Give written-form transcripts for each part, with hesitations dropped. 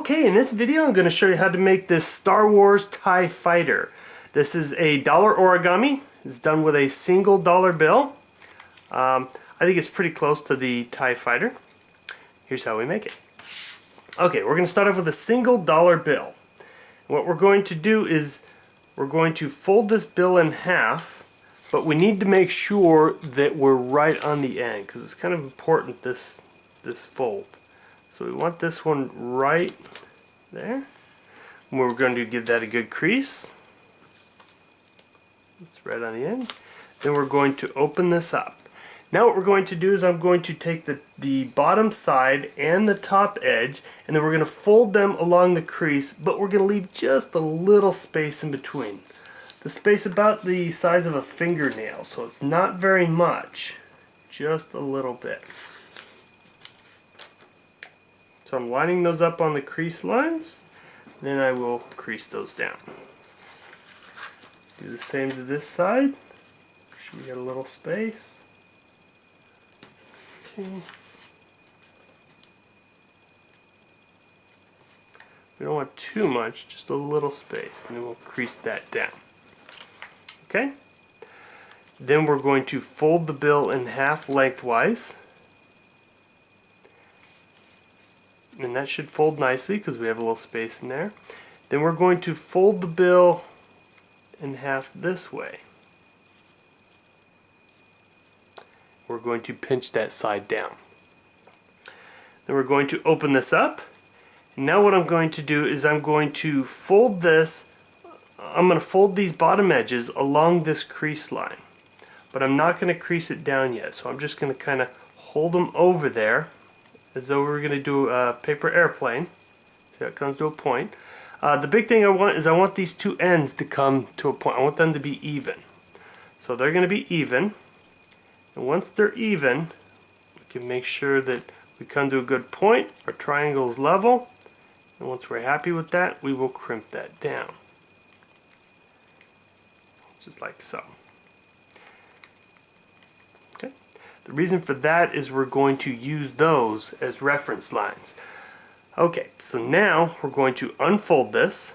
Okay, in this video I'm going to show you how to make this Star Wars TIE Fighter. This is a dollar origami. It's done with a single dollar bill. I think it's pretty close to the TIE Fighter. Here's how we make it. Okay, we're going to start off with a single dollar bill. What we're going to do is we're going to fold this bill in half, but we need to make sure that we're right on the end because it's kind of important, this fold. So we want this one right there. And we're going to give that a good crease. It's right on the end. Then we're going to open this up. Now what we're going to do is I'm going to take the bottom side and the top edge, and then we're going to fold them along the crease, but we're going to leave just a little space in between. The space about the size of a fingernail, so it's not very much, just a little bit. So I'm lining those up on the crease lines, then I will crease those down. Do the same to this side. Make sure we get a little space. Okay. We don't want too much, just a little space, and then we'll crease that down. Okay? Then we're going to fold the bill in half lengthwise. And that should fold nicely because we have a little space in there. Then we're going to fold the bill in half this way. We're going to pinch that side down. Then we're going to open this up. And now what I'm going to do is I'm going to fold this. I'm going to fold these bottom edges along this crease line. But I'm not going to crease it down yet. So I'm just going to kind of hold them over there, as though we're going to do a paper airplane. See how it comes to a point. The big thing I want is I want these two ends to come to a point. I want them to be even. So they're going to be even. And once they're even, we can make sure that we come to a good point. Our triangle is level. And once we're happy with that, we will crimp that down. Just like so. The reason for that is we're going to use those as reference lines. Okay, so now we're going to unfold this.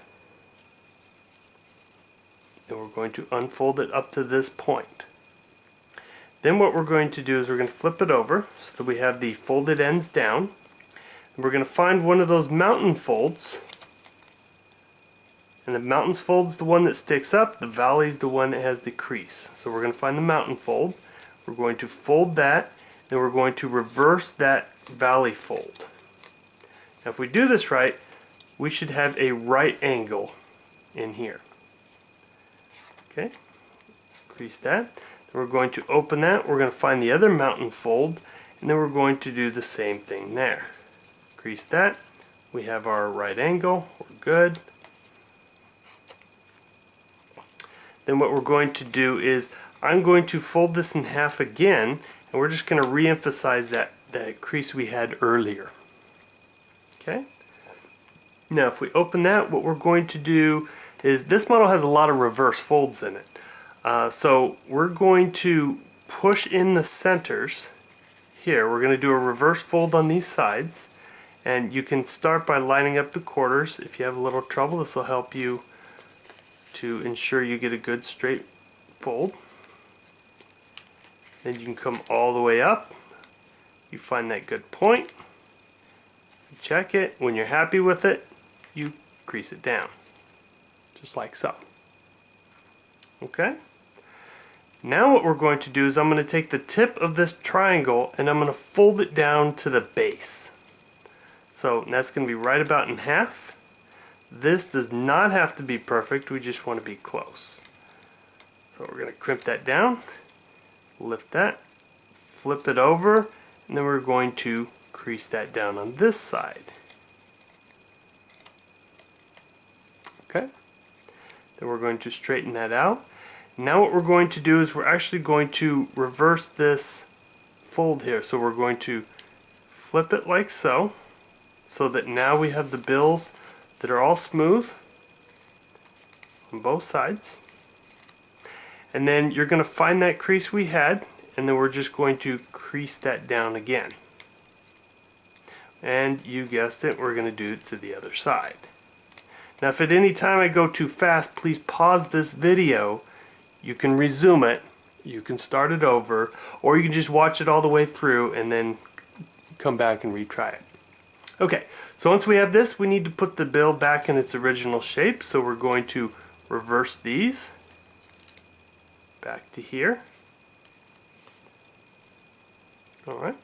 And we're going to unfold it up to this point. Then what we're going to do is we're going to flip it over so that we have the folded ends down. And we're going to find one of those mountain folds. And the mountain fold's the one that sticks up, the valley's the one that has the crease. So we're going to find the mountain fold. We're going to fold that, then we're going to reverse that valley fold. Now if we do this right, we should have a right angle in here. Okay, crease that. Then we're going to open that, we're going to find the other mountain fold, and then we're going to do the same thing there. Crease that, we have our right angle, we're good. Then what we're going to do is I'm going to fold this in half again, and we're just going to re-emphasize that crease we had earlier. Okay? Now if we open that, what we're going to do is, this model has a lot of reverse folds in it. So we're going to push in the centers here. We're going to do a reverse fold on these sides, and you can start by lining up the quarters. If you have a little trouble, this will help you to ensure you get a good straight fold. Then you can come all the way up. You find that good point. You check it. When you're happy with it, you crease it down. Just like so. Okay? Now what we're going to do is I'm going to take the tip of this triangle and I'm going to fold it down to the base. So that's going to be right about in half. This does not have to be perfect. We just want to be close. So we're going to crimp that down. Lift that, flip it over, and then we're going to crease that down on this side. Okay? Then we're going to straighten that out. Now what we're going to do is we're actually going to reverse this fold here. So we're going to flip it like so that now we have the bills that are all smooth on both sides. And then you're going to find that crease we had, and then we're just going to crease that down again. And you guessed it, we're going to do it to the other side. Now if at any time I go too fast, please pause this video. You can resume it, you can start it over, or you can just watch it all the way through and then come back and retry it. Okay, so once we have this, we need to put the bill back in its original shape. So we're going to reverse these back to here. Alright.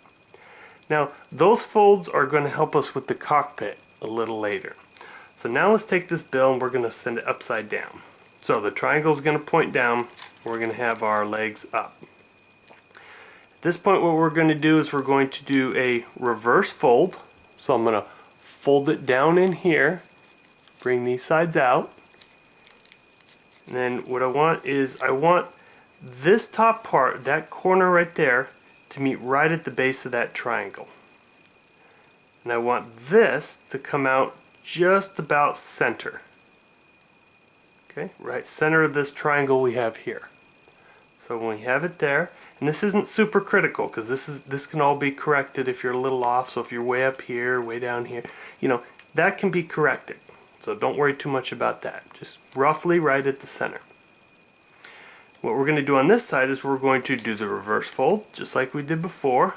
Now those folds are going to help us with the cockpit a little later. So now let's take this bill and we're going to send it upside down. So the triangle is going to point down, we're going to have our legs up. At this point what we're going to do is we're going to do a reverse fold. So I'm going to fold it down in here, bring these sides out, and then what I want is I want this top part, that corner right there, to meet right at the base of that triangle. And I want this to come out just about center. Okay, right center of this triangle we have here. So when we have it there, and this isn't super critical because this can all be corrected if you're a little off. So if you're way up here, way down here, you know, that can be corrected. So don't worry too much about that. Just roughly right at the center. What we're going to do on this side is we're going to do the reverse fold just like we did before,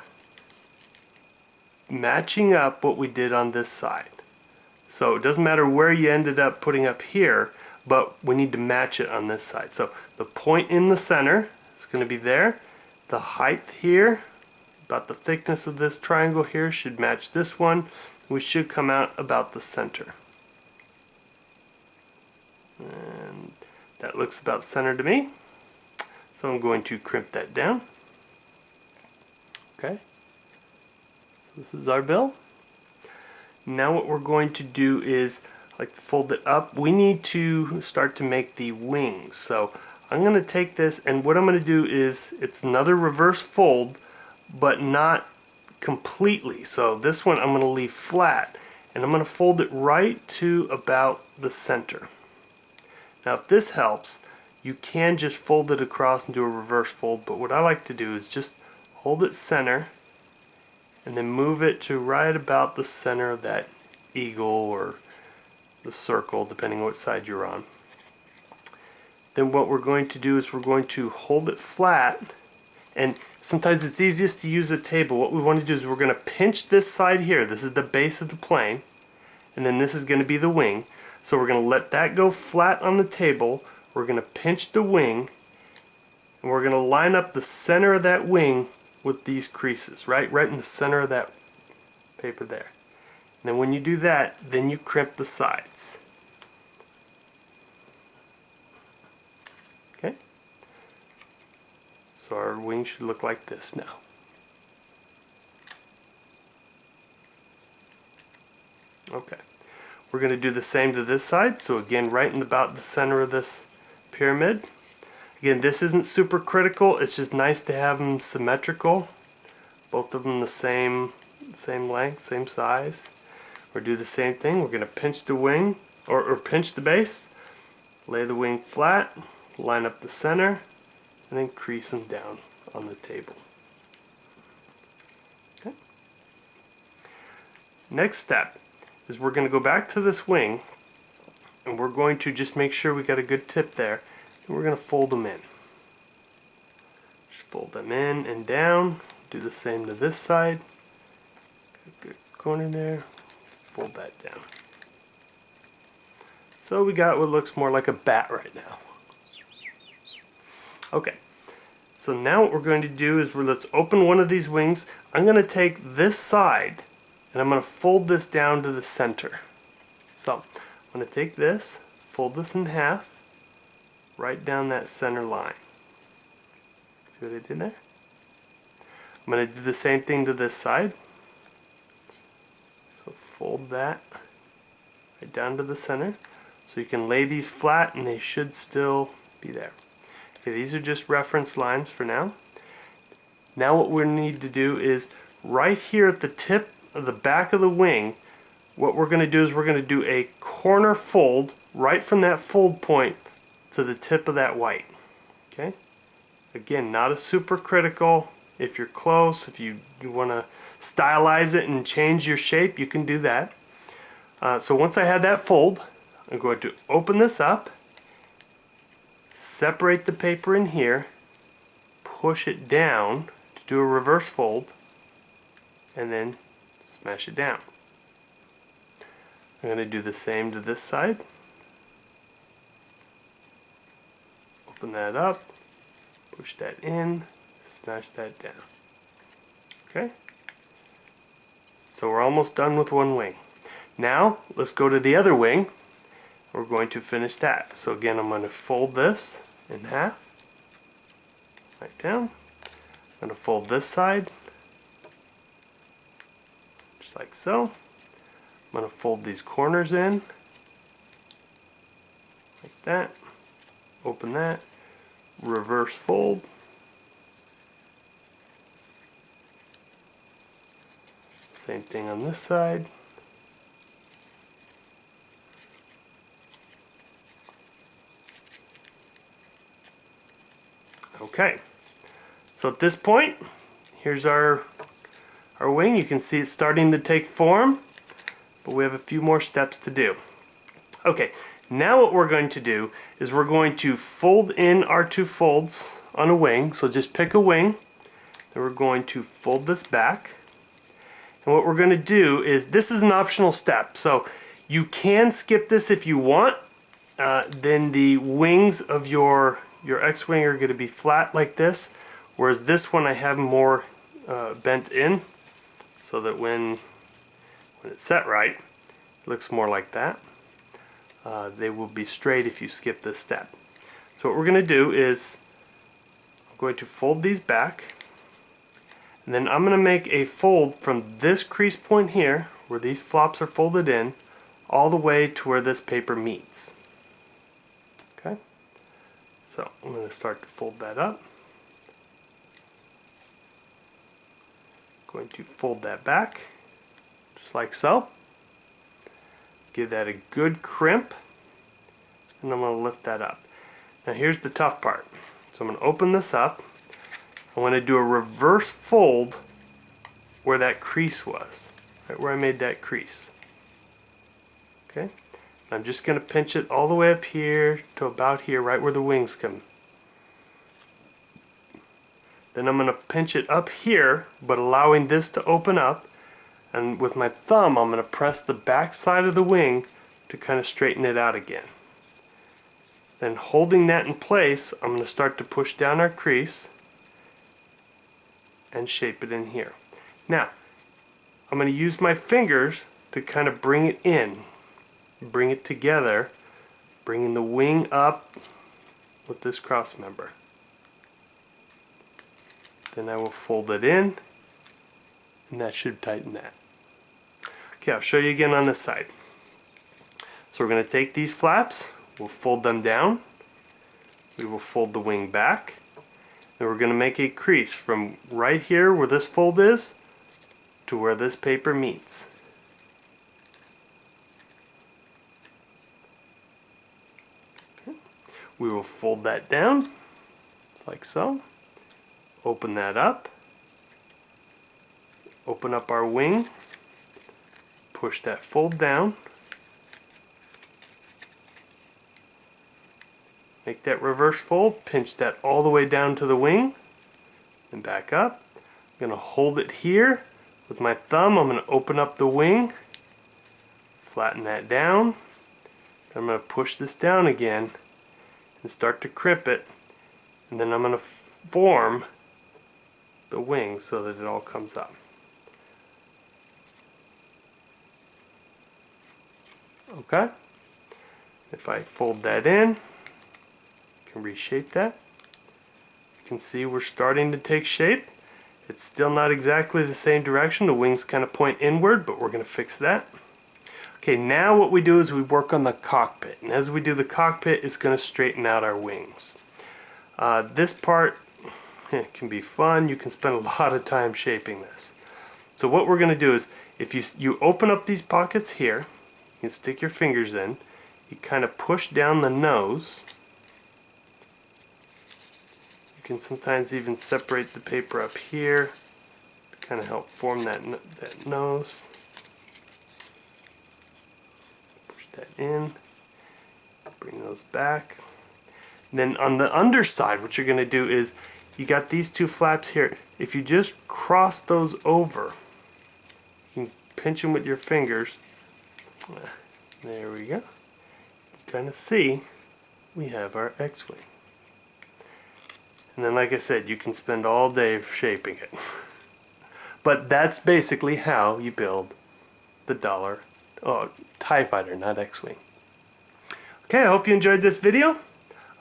matching up what we did on this side. So it doesn't matter where you ended up putting up here, but we need to match it on this side. So the point in the center is going to be there. The height here, about the thickness of this triangle here, should match this one. We should come out about the center. And that looks about center to me. So I'm going to crimp that down. Okay. This is our bill. Now what we're going to do is, like to fold it up, we need to start to make the wings. So I'm going to take this, and what I'm going to do is, it's another reverse fold, but not completely. So this one I'm going to leave flat, and I'm going to fold it right to about the center. Now if this helps, you can just fold it across and do a reverse fold, but what I like to do is just hold it center and then move it to right about the center of that eagle or the circle, depending on what side you're on. Then what we're going to do is we're going to hold it flat, and sometimes it's easiest to use a table. What we want to do is we're going to pinch this side here. This is the base of the plane, and then this is going to be the wing. So we're going to let that go flat on the table. We're going to pinch the wing, and we're going to line up the center of that wing with these creases, right in the center of that paper there. And then when you do that, then you crimp the sides. Okay? So our wing should look like this now. Okay. We're going to do the same to this side. So again, right in about the center of this pyramid. Again, this isn't super critical. It's just nice to have them symmetrical. Both of them the same length, same size. We'll do the same thing. We're going to pinch the wing, or pinch the base, lay the wing flat, line up the center, and then crease them down on the table. Okay. Next step is we're going to go back to this wing, and we're going to just make sure we got a good tip there, and we're going to fold them in. Just fold them in and down. Do the same to this side. Good corner there. Fold that down. So we got what looks more like a bat right now. Okay, so now what we're going to do is let's open one of these wings. I'm going to take this side and I'm going to fold this down to the center. So I'm going to take this, fold this in half, right down that center line. See what I did there? I'm going to do the same thing to this side. So fold that right down to the center. So you can lay these flat and they should still be there. Okay, these are just reference lines for now. Now what we need to do is right here at the tip of the back of the wing, what we're going to do is we're going to do a corner fold right from that fold point to the tip of that white. Okay? Again, not a super critical. If you're close, if you want to stylize it and change your shape, you can do that. So once I have that fold, I'm going to open this up, separate the paper in here, push it down to do a reverse fold, and then smash it down. I'm going to do the same to this side. Open that up, push that in, smash that down. Okay? So we're almost done with one wing. Now let's go to the other wing. We're going to finish that. So again, I'm going to fold this in half, right down. I'm going to fold this side, just like so. I'm going to fold these corners in, like that. Open that, reverse fold. Same thing on this side. Okay, so at this point, here's our wing. You can see it's starting to take form, but we have a few more steps to do. Okay, now what we're going to do is we're going to fold in our two folds on a wing. So just pick a wing, then we're going to fold this back. And what we're going to do is, this is an optional step, so you can skip this if you want. Then the wings of your X-wing are going to be flat like this, whereas this one I have more bent in, so that when it's set right, it looks more like that. They will be straight if you skip this step. So what we're going to do is, I'm going to fold these back, and then I'm going to make a fold from this crease point here, where these flops are folded in, all the way to where this paper meets. Okay? So I'm going to start to fold that up. Going to fold that back, just like so. Give that a good crimp, and I'm going to lift that up. Now here's the tough part. So I'm going to open this up. I want to do a reverse fold where that crease was, right where I made that crease. Okay? And I'm just going to pinch it all the way up here to about here, right where the wings come. Then I'm going to pinch it up here, but allowing this to open up. And with my thumb, I'm going to press the back side of the wing to kind of straighten it out again. Then holding that in place, I'm going to start to push down our crease and shape it in here. Now, I'm going to use my fingers to kind of bring it in, bring it together, bringing the wing up with this cross member. Then I will fold it in, and that should tighten that. Okay, I'll show you again on this side. So we're going to take these flaps, we'll fold them down, we will fold the wing back, and we're going to make a crease from right here where this fold is to where this paper meets. Okay. We will fold that down, just like so. Open that up. Open up our wing. Push that fold down. Make that reverse fold, pinch that all the way down to the wing, and back up. I'm going to hold it here with my thumb. I'm going to open up the wing, flatten that down. I'm going to push this down again and start to crimp it, and then I'm going to form the wing so that it all comes up. Okay? If I fold that in, can reshape that. You can see we're starting to take shape. It's still not exactly the same direction. The wings kind of point inward, but we're going to fix that. Okay, now what we do is we work on the cockpit. And as we do the cockpit, it's going to straighten out our wings. This part can be fun. You can spend a lot of time shaping this. So what we're going to do is, if you open up these pockets here, you can stick your fingers in. You kind of push down the nose. You can sometimes even separate the paper up here to kind of help form that nose. Push that in, bring those back. And then on the underside, what you're going to do is, you got these two flaps here. If you just cross those over, you can pinch them with your fingers. There we go. You kind of see we have our X-Wing. And then, like I said, you can spend all day shaping it. But that's basically how you build the TIE Fighter, not X-Wing. Okay, I hope you enjoyed this video.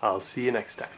I'll see you next time.